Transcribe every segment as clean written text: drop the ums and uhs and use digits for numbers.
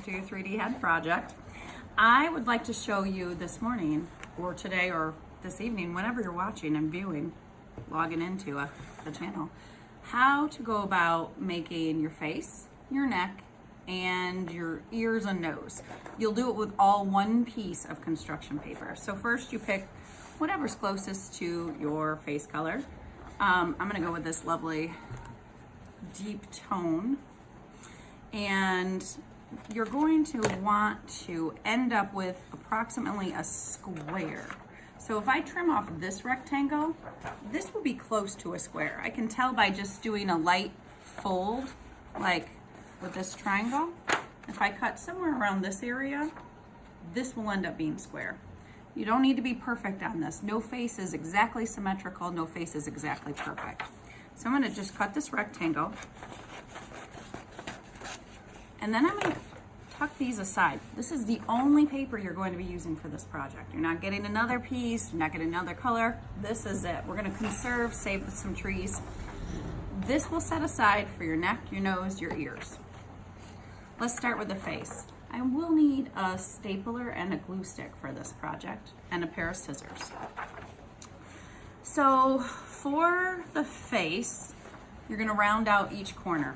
to your 3D head project. I would like to show you this morning, or today, or this evening, whenever you're watching and viewing, logging into the channel, how to go about making your face, your neck, and your ears and nose. You'll do it with all one piece of construction paper. So first you pick whatever's closest to your face color. I'm gonna go with this lovely deep tone. And you're going to want to end up with approximately a square. So if I trim off this rectangle, this will be close to a square. I can tell by just doing a light fold, like with this triangle. If I cut somewhere around this area, this will end up being square. You don't need to be perfect on this. No face is exactly symmetrical, no face is exactly perfect. So I'm gonna just cut this rectangle, and then I'm gonna tuck these aside. This is the only paper you're going to be using for this project. You're not getting another piece, you're not getting another color. This is it. We're gonna conserve, save some trees. This will set aside for your neck, your nose, your ears. Let's start with the face. I will need a stapler and a glue stick for this project, and a pair of scissors. So for the face, you're gonna round out each corner.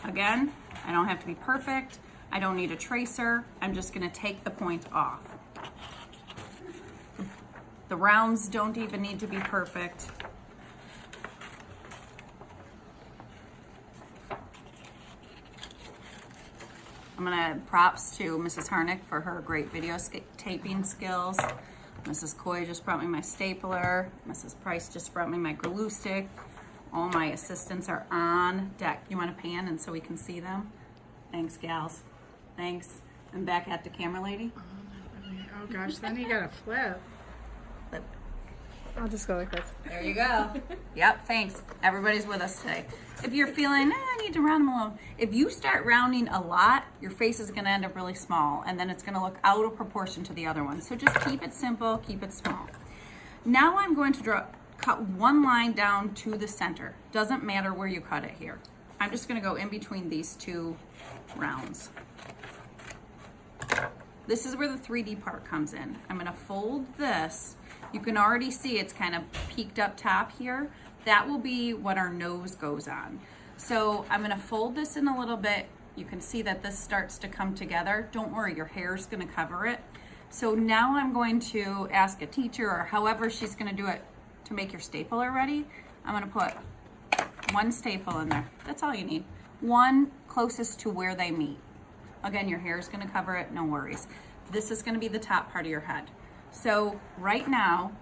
Again, I don't have to be perfect. I don't need a tracer. I'm just gonna take the point off. The rounds don't even need to be perfect. I'm gonna props to Mrs. Harnick for her great video taping skills. Mrs. Coy just brought me my stapler. Mrs. Price just brought me my glue stick. All my assistants are on deck. You want a pan and so we can see them? Thanks, gals. Thanks. And back at the camera lady. Oh gosh, then you gotta flip. Flip. I'll just go like this. There you go. Yep, thanks. Everybody's with us today. If you're feeling, I need to round them alone. If you start rounding a lot, your face is gonna end up really small, and then it's gonna look out of proportion to the other one. So just keep it simple, keep it small. Now I'm going to cut one line down to the center. Doesn't matter where you cut it here. I'm just gonna go in between these two rounds. This is where the 3D part comes in. I'm gonna fold this. You can already see it's kind of peaked up top here. That will be what our nose goes on. So I'm gonna fold this in a little bit. You can see that this starts to come together. Don't worry, your hair's gonna cover it. So now I'm going to ask a teacher, or however she's gonna do it, to make your stapler ready. I'm gonna put one staple in there. That's all you need. One closest to where they meet. Again, your hair is gonna cover it, no worries. This is gonna be the top part of your head. So right now,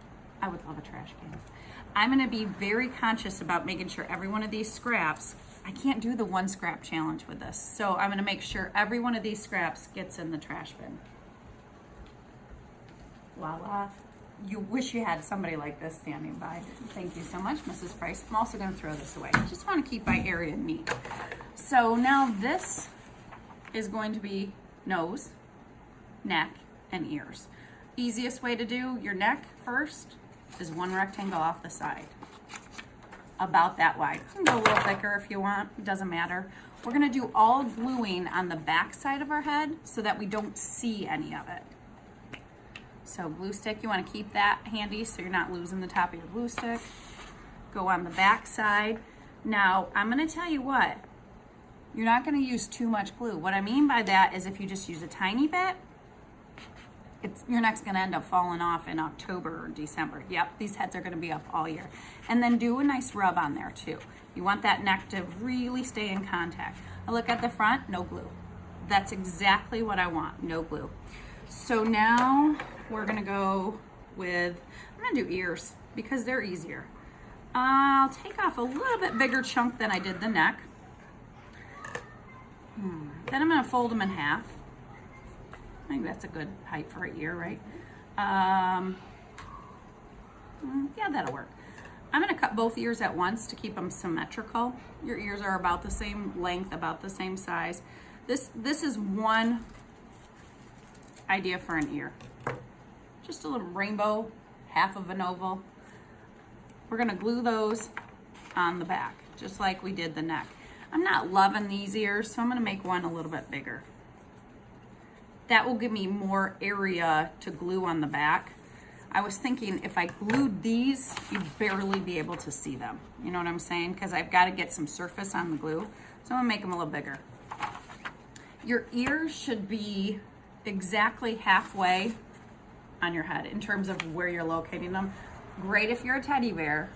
I would love a trash can. I'm gonna be very conscious about making sure every one of these scraps, I can't do the one scrap challenge with this. So I'm gonna make sure every one of these scraps gets in the trash bin. Voila. You wish you had somebody like this standing by. Thank you so much, Mrs. Price. I'm also gonna throw this away. Just wanna keep my area neat. So now this is going to be nose, neck, and ears. Easiest way to do your neck first is one rectangle off the side. About that wide. You can go a little thicker if you want, it doesn't matter. We're gonna do all gluing on the back side of our head so that we don't see any of it. So glue stick, you wanna keep that handy so you're not losing the top of your glue stick. Go on the back side. Now, I'm gonna tell you what, you're not gonna use too much glue. What I mean by that is if you just use a tiny bit, your neck's gonna end up falling off in October or December. Yep, these heads are gonna be up all year. And then do a nice rub on there too. You want that neck to really stay in contact. I look at the front, no glue. That's exactly what I want, no glue. So now we're gonna go with, I'm gonna do ears because they're easier. I'll take off a little bit bigger chunk than I did the neck. Then I'm gonna fold them in half. I think that's a good height for an ear, right? Yeah, that'll work. I'm gonna cut both ears at once to keep them symmetrical. Your ears are about the same length, about the same size. This is one idea for an ear. Just a little rainbow, half of an oval. We're gonna glue those on the back, just like we did the neck. I'm not loving these ears, so I'm gonna make one a little bit bigger. that will give me more area to glue on the back. I was thinking if I glued these, you'd barely be able to see them. You know what I'm saying? Because I've got to get some surface on the glue. So I'm gonna make them a little bigger. Your ears should be exactly halfway on your head in terms of where you're locating them. Great if you're a teddy bear.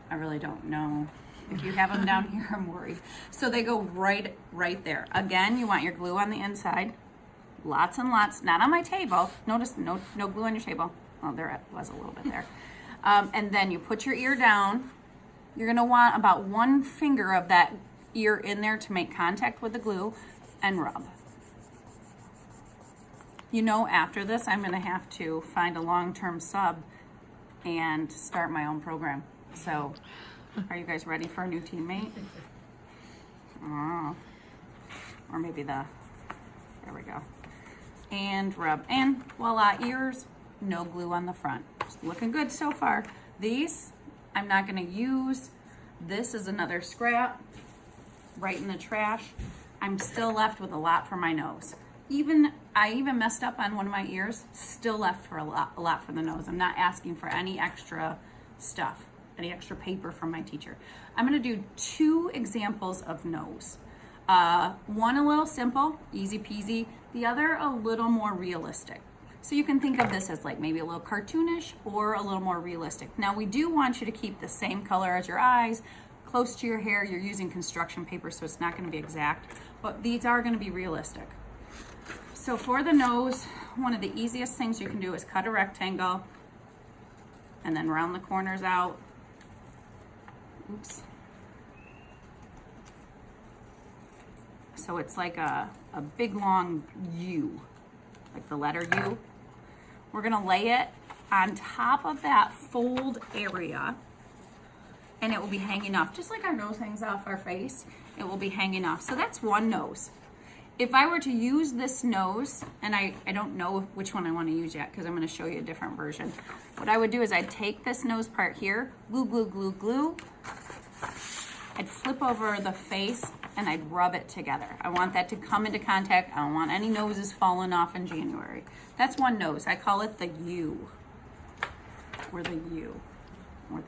I really don't know. If you have them down here, I'm worried. So they go right there. Again, you want your glue on the inside. Lots and lots, not on my table. Notice no glue on your table. Oh, there was a little bit there. And then you put your ear down. You're gonna want about 1 finger of that ear in there to make contact with the glue and rub. You know, after this, I'm gonna have to find a long-term sub and start my own program. So, are you guys ready for a new teammate? Oh. Or maybe there we go. And rub, and voila, ears, no glue on the front. It's looking good so far. These, I'm not gonna use. This is another scrap, right in the trash. I'm still left with a lot for my nose. I even messed up on one of my ears, still left for a lot for the nose. I'm not asking for any extra stuff, any extra paper from my teacher. I'm gonna do 2 examples of nose. One a little simple, easy peasy. The other a little more realistic. So you can think of this as like maybe a little cartoonish or a little more realistic. Now we do want you to keep the same color as your eyes, close to your hair. You're using construction paper, so it's not gonna be exact, but these are gonna be realistic. So for the nose, one of the easiest things you can do is cut a rectangle and then round the corners out. Oops. So it's like a big long U, like the letter U. We're gonna lay it on top of that fold area and it will be hanging off, just like our nose hangs off our face, it will be hanging off. So that's one nose. If I were to use this nose, and I don't know which one I wanna use yet because I'm gonna show you a different version. What I would do is I'd take this nose part here, glue, glue, glue, glue. I'd flip over the face and I'd rub it together. I want that to come into contact. I don't want any noses falling off in January. That's one nose. I call it the U. Or the U. Or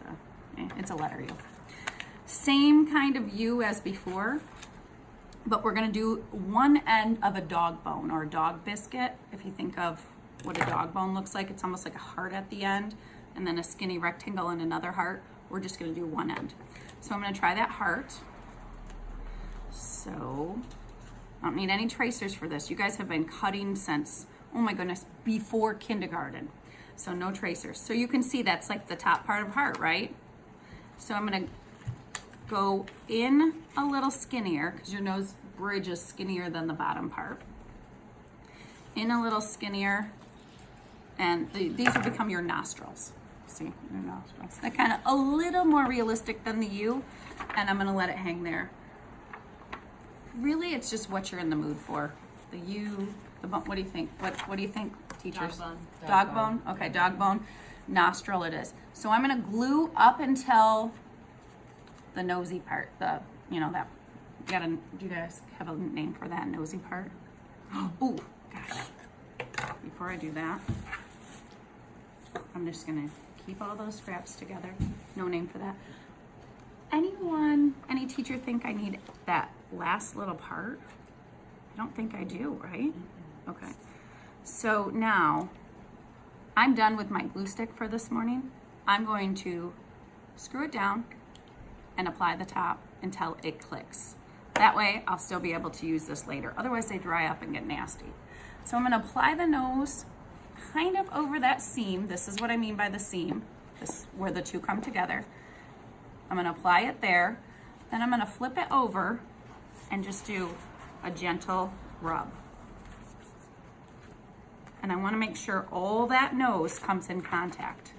it's a letter U. Same kind of U as before, but we're gonna do one end of a dog bone or a dog biscuit. If you think of what a dog bone looks like, it's almost like a heart at the end and then a skinny rectangle and another heart. We're just gonna do one end. So I'm gonna try that heart. So, I don't need any tracers for this. You guys have been cutting since, oh my goodness, before kindergarten. So no tracers. So you can see that's like the top part of heart, right? So I'm gonna go in a little skinnier, because your nose bridge is skinnier than the bottom part. In a little skinnier, and these will become your nostrils. See, your nostrils. They're kind of a little more realistic than the U, and I'm gonna let it hang there. Really, it's just what you're in the mood for. The U, the bone, what do you think? What do you think, teachers? Dog bone. Dog bone? Okay, dog bone, nostril it is. So I'm gonna glue up until the nosy part, that, do you guys have a name for that nosy part? Oh, gosh. Before I do that, I'm just gonna keep all those scraps together. No name for that. Any teacher think I need that last little part? I don't think I do, right? Okay. So now, I'm done with my glue stick for this morning. I'm going to screw it down and apply the top until it clicks. That way, I'll still be able to use this later. Otherwise, they dry up and get nasty. So I'm gonna apply the nose kind of over that seam. This is what I mean by the seam. This where the two come together. I'm gonna apply it there. Then I'm gonna flip it over and just do a gentle rub. And I wanna make sure all that nose comes in contact.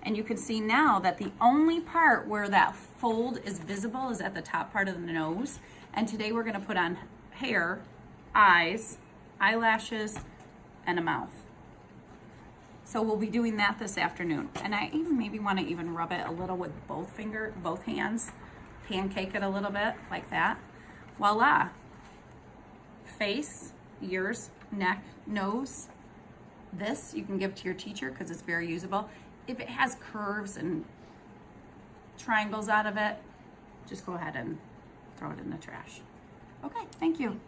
And you can see now that the only part where that fold is visible is at the top part of the nose. And today we're gonna put on hair, eyes, eyelashes, and a mouth. So we'll be doing that this afternoon. And I even maybe wanna even rub it a little with both hands, pancake it a little bit like that. Voila, face, ears, neck, nose. This you can give to your teacher because it's very usable. If it has curves and triangles out of it, just go ahead and throw it in the trash. Okay, thank you.